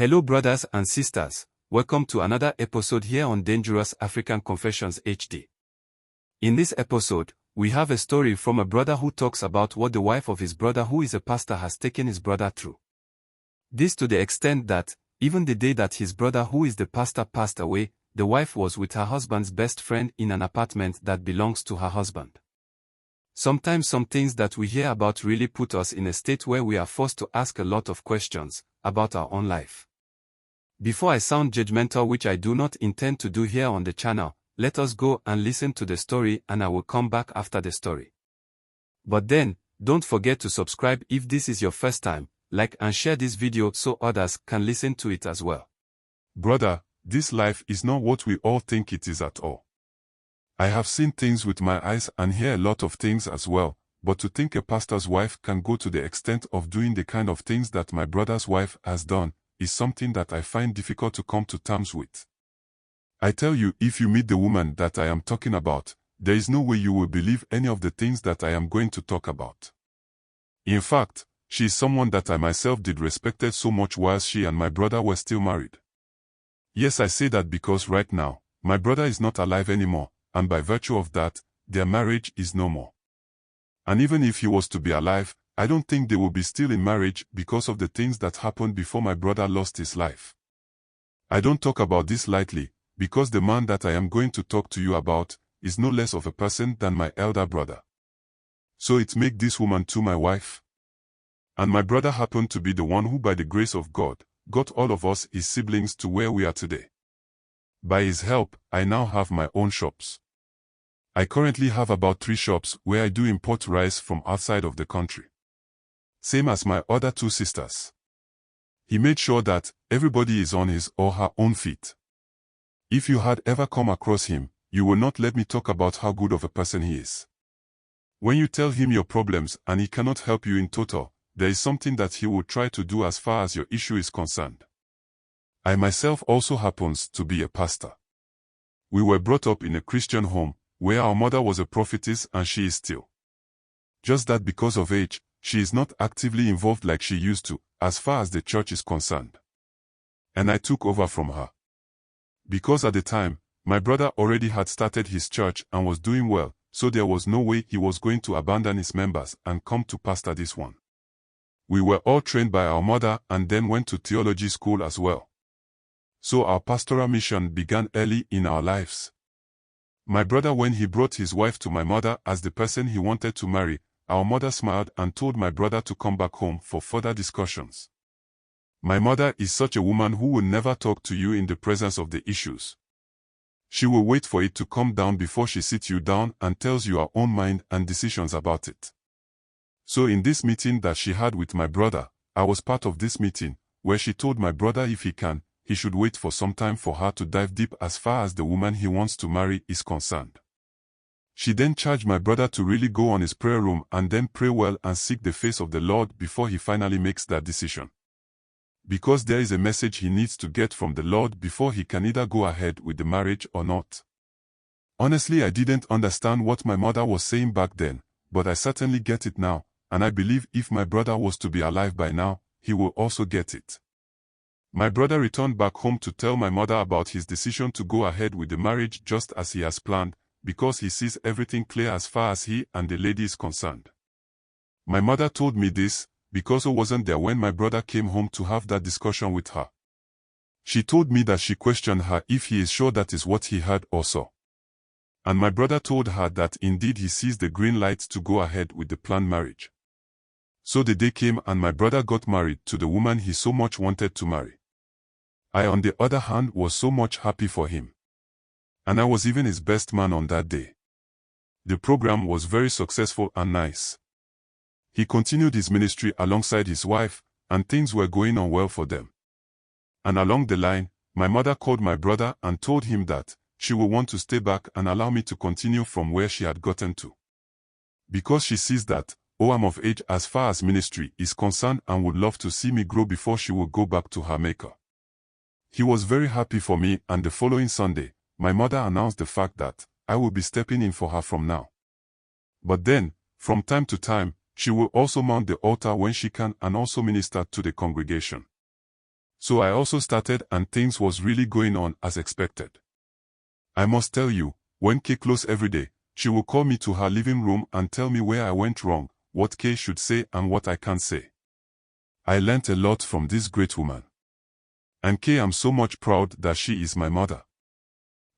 Hello brothers and sisters, welcome to another episode here on Dangerous African Confessions HD. In this episode, we have a story from a brother who talks about what the wife of his brother who is a pastor has taken his brother through. This to the extent that, even the day that his brother who is the pastor passed away, the wife was with her husband's best friend in an apartment that belongs to her husband. Sometimes some things that we hear about really put us in a state where we are forced to ask a lot of questions about our own life. Before I sound judgmental, which I do not intend to do here on the channel, let us go and listen to the story and I will come back after the story. But then, don't forget to subscribe if this is your first time, like and share this video so others can listen to it as well. Brother, this life is not what we all think it is at all. I have seen things with my eyes and hear a lot of things as well, but to think a pastor's wife can go to the extent of doing the kind of things that my brother's wife has done is something that I find difficult to come to terms with. I tell you, if you meet the woman that I am talking about, there is no way you will believe any of the things that I am going to talk about. In fact, she is someone that I myself did respected so much while she and my brother were still married. Yes, I say that because right now, my brother is not alive anymore, and by virtue of that, their marriage is no more. And even if he was to be alive, I don't think they will be still in marriage because of the things that happened before my brother lost his life. I don't talk about this lightly, because the man that I am going to talk to you about is no less of a person than my elder brother. So it makes this woman too my wife. And my brother happened to be the one who by the grace of God, got all of us his siblings to where we are today. By his help, I now have my own shops. I currently have about 3 shops where I do import rice from outside of the country. Same as my other 2 sisters. He made sure that everybody is on his or her own feet. If you had ever come across him, you will not let me talk about how good of a person he is. When you tell him your problems and he cannot help you in total, there is something that he will try to do as far as your issue is concerned. I myself also happens to be a pastor. We were brought up in a Christian home, where our mother was a prophetess and she is still. Just that because of age, she is not actively involved like she used to, as far as the church is concerned. And I took over from her. Because at the time, my brother already had started his church and was doing well, so there was no way he was going to abandon his members and come to pastor this one. We were all trained by our mother and then went to theology school as well. So our pastoral mission began early in our lives. My brother, when he brought his wife to my mother as the person he wanted to marry, our mother smiled and told my brother to come back home for further discussions. My mother is such a woman who will never talk to you in the presence of the issues. She will wait for it to come down before she sits you down and tells you her own mind and decisions about it. So in this meeting that she had with my brother, I was part of this meeting, where she told my brother if he can, he should wait for some time for her to dive deep as far as the woman he wants to marry is concerned. She then charged my brother to really go on his prayer room and then pray well and seek the face of the Lord before he finally makes that decision. Because there is a message he needs to get from the Lord before he can either go ahead with the marriage or not. Honestly, I didn't understand what my mother was saying back then, but I certainly get it now, and I believe if my brother was to be alive by now, he will also get it. My brother returned back home to tell my mother about his decision to go ahead with the marriage just as he has planned, because he sees everything clear as far as he and the lady is concerned. My mother told me this, because I wasn't there when my brother came home to have that discussion with her. She told me that she questioned her if he is sure that is what he heard or saw. And my brother told her that indeed he sees the green light to go ahead with the planned marriage. So the day came and my brother got married to the woman he so much wanted to marry. I, on the other hand, was so much happy for him. And I was even his best man on that day. The program was very successful and nice. He continued his ministry alongside his wife, and things were going on well for them. And along the line, my mother called my brother and told him that she would want to stay back and allow me to continue from where she had gotten to. Because she sees that, I'm of age as far as ministry is concerned and would love to see me grow before she will go back to her maker. He was very happy for me, and the following Sunday, my mother announced the fact that I will be stepping in for her from now. But then, from time to time, she will also mount the altar when she can and also minister to the congregation. So I also started and things was really going on as expected. I must tell you, when Kay closed every day, she will call me to her living room and tell me where I went wrong, what Kay should say and what I can't say. I learnt a lot from this great woman. And Kay, I'm so much proud that she is my mother.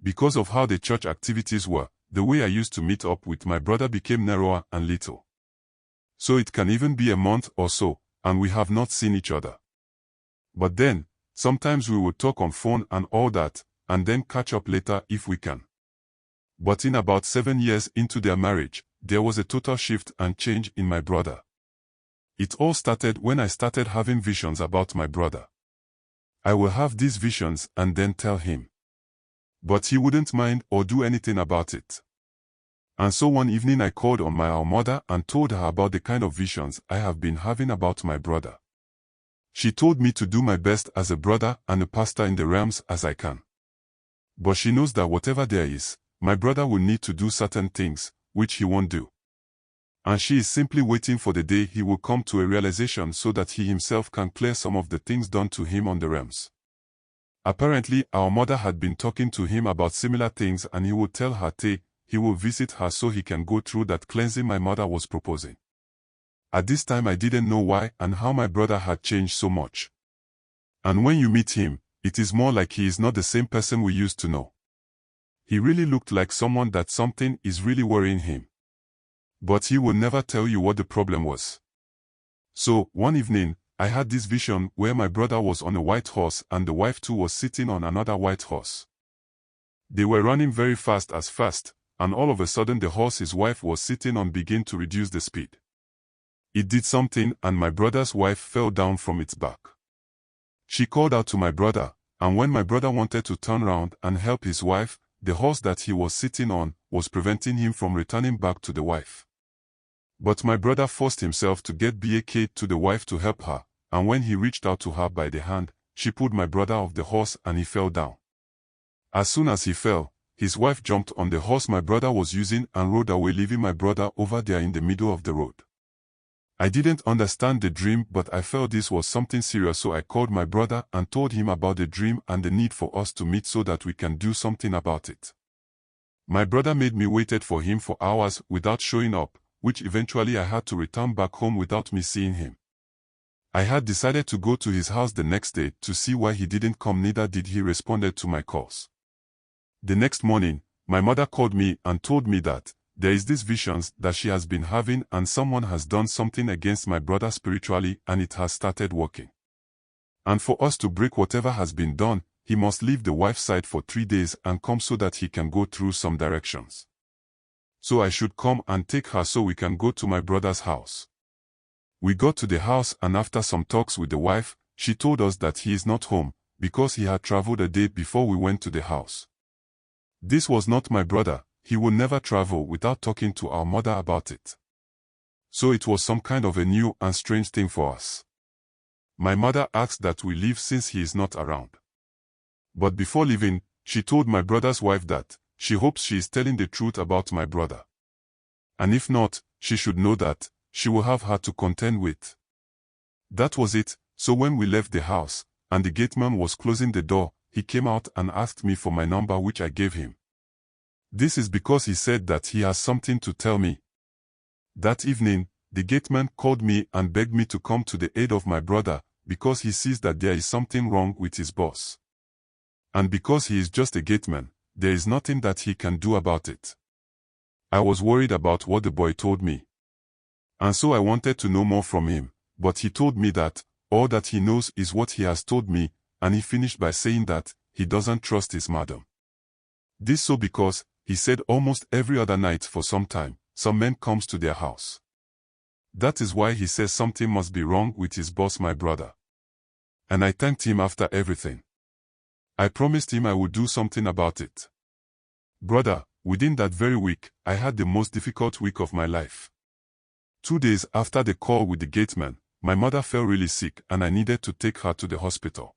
Because of how the church activities were, the way I used to meet up with my brother became narrower and little. So it can even be a month or so, and we have not seen each other. But then, sometimes we would talk on phone and all that, and then catch up later if we can. But in about 7 years into their marriage, there was a total shift and change in my brother. It all started when I started having visions about my brother. I will have these visions and then tell him. But he wouldn't mind or do anything about it. And so one evening I called on our mother and told her about the kind of visions I have been having about my brother. She told me to do my best as a brother and a pastor in the realms as I can. But she knows that whatever there is, my brother will need to do certain things, which he won't do. And she is simply waiting for the day he will come to a realization so that he himself can clear some of the things done to him on the realms. Apparently, our mother had been talking to him about similar things and he would tell her he will visit her so he can go through that cleansing my mother was proposing. At this time I didn't know why and how my brother had changed so much. And when you meet him, it is more like he is not the same person we used to know. He really looked like someone that something is really worrying him. But he would never tell you what the problem was. So, one evening, I had this vision where my brother was on a white horse and the wife too was sitting on another white horse. They were running very fast, and all of a sudden the horse his wife was sitting on began to reduce the speed. It did something and my brother's wife fell down from its back. She called out to my brother, and when my brother wanted to turn around and help his wife, the horse that he was sitting on was preventing him from returning back to the wife. But my brother forced himself to get back to the wife to help her, and when he reached out to her by the hand, she pulled my brother off the horse and he fell down. As soon as he fell, his wife jumped on the horse my brother was using and rode away, leaving my brother over there in the middle of the road. I didn't understand the dream, but I felt this was something serious, so I called my brother and told him about the dream and the need for us to meet so that we can do something about it. My brother made me waited for him for hours without showing up, which eventually I had to return back home without me seeing him. I had decided to go to his house the next day to see why he didn't come, neither did he respond to my calls. The next morning, my mother called me and told me that there is these visions that she has been having and someone has done something against my brother spiritually and it has started working. And for us to break whatever has been done, he must leave the wife's side for 3 days and come so that he can go through some directions. So I should come and take her so we can go to my brother's house. We got to the house and after some talks with the wife, she told us that he is not home because he had traveled a day before we went to the house. This was not my brother. He would never travel without talking to our mother about it. So it was some kind of a new and strange thing for us. My mother asked that we leave since he is not around. But before leaving, she told my brother's wife that she hopes she is telling the truth about my brother. And if not, she should know that she will have her to contend with. That was it. So when we left the house, and the gateman was closing the door, he came out and asked me for my number, which I gave him. This is because he said that he has something to tell me. That evening, the gateman called me and begged me to come to the aid of my brother, because he sees that there is something wrong with his boss. And because he is just a gateman, there is nothing that he can do about it. I was worried about what the boy told me. And so I wanted to know more from him, but he told me that all that he knows is what he has told me, and he finished by saying that he doesn't trust his madam. This so because, he said almost every other night for some time, some man comes to their house. That is why he says something must be wrong with his boss, my brother. And I thanked him after everything. I promised him I would do something about it. Brother, within that very week, I had the most difficult week of my life. 2 days after the call with the gateman, my mother fell really sick and I needed to take her to the hospital.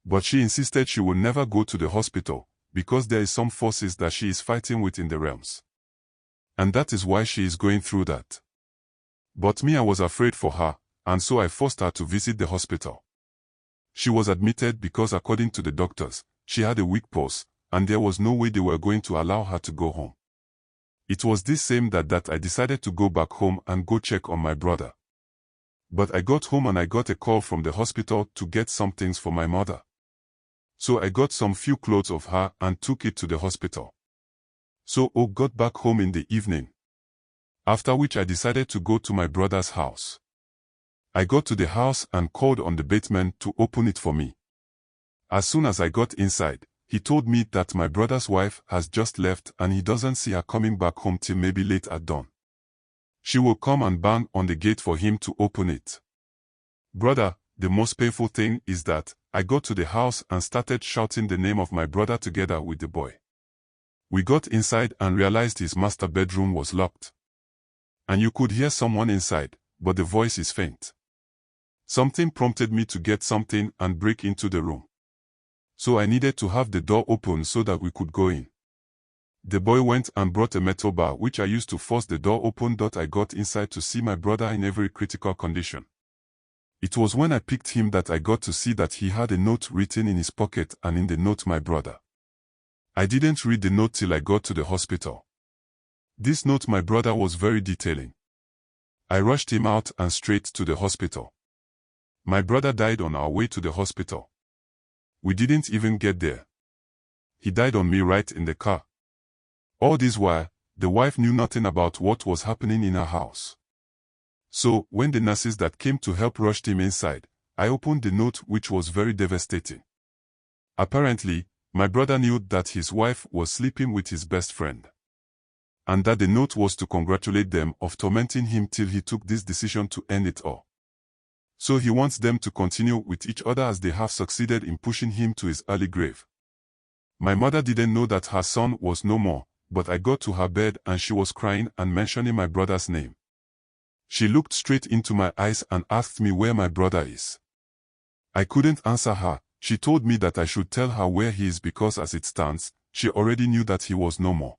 But she insisted she would never go to the hospital, because there is some forces that she is fighting with in the realms. And that is why she is going through that. But me, I was afraid for her, and so I forced her to visit the hospital. She was admitted because according to the doctors, she had a weak pulse, and there was no way they were going to allow her to go home. It was this same that I decided to go back home and go check on my brother. But I got home and I got a call from the hospital to get some things for my mother. So I got some few clothes of her and took it to the hospital. So I got back home in the evening. After which I decided to go to my brother's house. I got to the house and called on the bateman to open it for me. As soon as I got inside, he told me that my brother's wife has just left and he doesn't see her coming back home till maybe late at dawn. She will come and bang on the gate for him to open it. Brother, the most painful thing is that I got to the house and started shouting the name of my brother together with the boy. We got inside and realized his master bedroom was locked. And you could hear someone inside, but the voice is faint. Something prompted me to get something and break into the room. So I needed to have the door open so that we could go in. The boy went and brought a metal bar which I used to force the door open. I got inside to see my brother in every critical condition. It was when I picked him that I got to see that he had a note written in his pocket, and in the note my brother. I didn't read the note till I got to the hospital. This note my brother was very detailing. I rushed him out and straight to the hospital. My brother died on our way to the hospital. We didn't even get there. He died on me right in the car. All this while, the wife knew nothing about what was happening in her house. So, when the nurses that came to help rushed him inside, I opened the note, which was very devastating. Apparently, my brother knew that his wife was sleeping with his best friend. And that the note was to congratulate them of tormenting him till he took this decision to end it all. So he wants them to continue with each other as they have succeeded in pushing him to his early grave. My mother didn't know that her son was no more, but I got to her bed and she was crying and mentioning my brother's name. She looked straight into my eyes and asked me where my brother is. I couldn't answer her. She told me that I should tell her where he is because as it stands, she already knew that he was no more.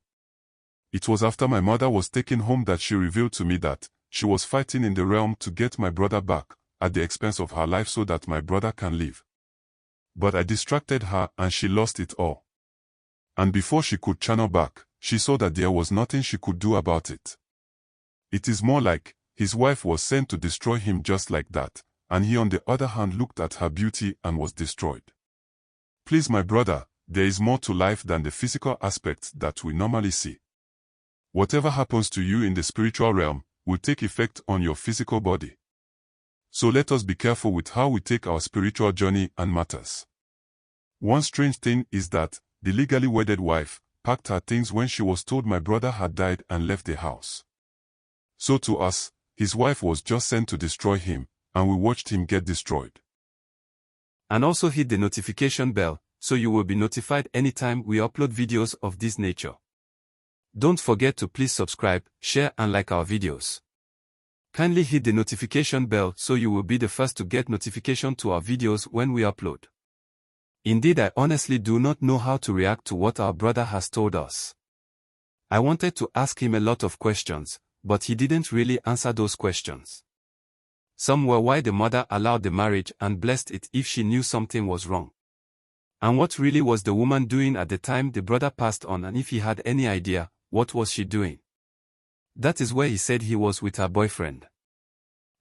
It was after my mother was taken home that she revealed to me that she was fighting in the realm to get my brother back, at the expense of her life so that my brother can live. But I distracted her and she lost it all. And before she could channel back, she saw that there was nothing she could do about it. It is more like his wife was sent to destroy him just like that, and he on the other hand looked at her beauty and was destroyed. Please my brother, there is more to life than the physical aspects that we normally see. Whatever happens to you in the spiritual realm will take effect on your physical body. So let us be careful with how we take our spiritual journey and matters. One strange thing is that the legally wedded wife packed her things when she was told my brother had died and left the house. So to us, his wife was just sent to destroy him, and we watched him get destroyed. And also hit the notification bell, so you will be notified anytime we upload videos of this nature. Don't forget to please subscribe, share and like our videos. Kindly hit the notification bell so you will be the first to get notification to our videos when we upload. Indeed, I honestly do not know how to react to what our brother has told us. I wanted to ask him a lot of questions, but he didn't really answer those questions. Some were why the mother allowed the marriage and blessed it if she knew something was wrong. And what really was the woman doing at the time the brother passed on, and if he had any idea, what was she doing? That is where he said he was with her boyfriend.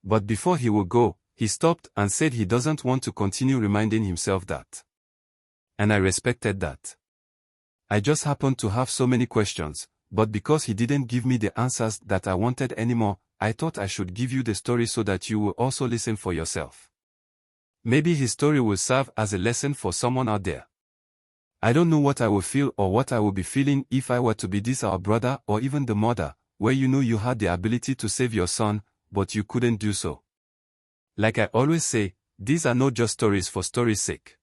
But before he would go, he stopped and said he doesn't want to continue reminding himself that. And I respected that. I just happened to have so many questions, but because he didn't give me the answers that I wanted anymore, I thought I should give you the story so that you will also listen for yourself. Maybe his story will serve as a lesson for someone out there. I don't know what I will feel or what I will be feeling if I were to be this our brother or even the mother, where you know you had the ability to save your son, but you couldn't do so. Like I always say, these are not just stories for story's sake.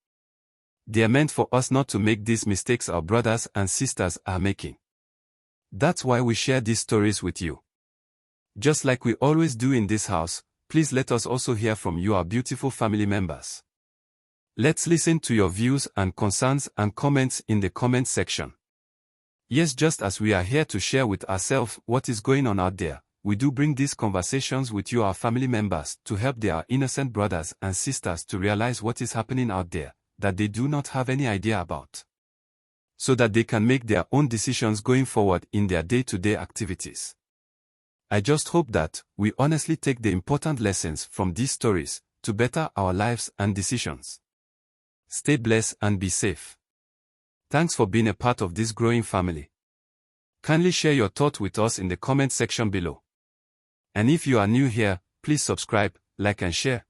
They are meant for us not to make these mistakes our brothers and sisters are making. That's why we share these stories with you. Just like we always do in this house, please let us also hear from you, our beautiful family members. Let's listen to your views and concerns and comments in the comment section. Yes, just as we are here to share with ourselves what is going on out there, we do bring these conversations with you, our family members, to help their innocent brothers and sisters to realize what is happening out there, that they do not have any idea about, so that they can make their own decisions going forward in their day-to-day activities. I just hope that we honestly take the important lessons from these stories to better our lives and decisions. Stay blessed and be safe. Thanks for being a part of this growing family. Kindly share your thought with us in the comment section below. And if you are new here, please subscribe, like and share.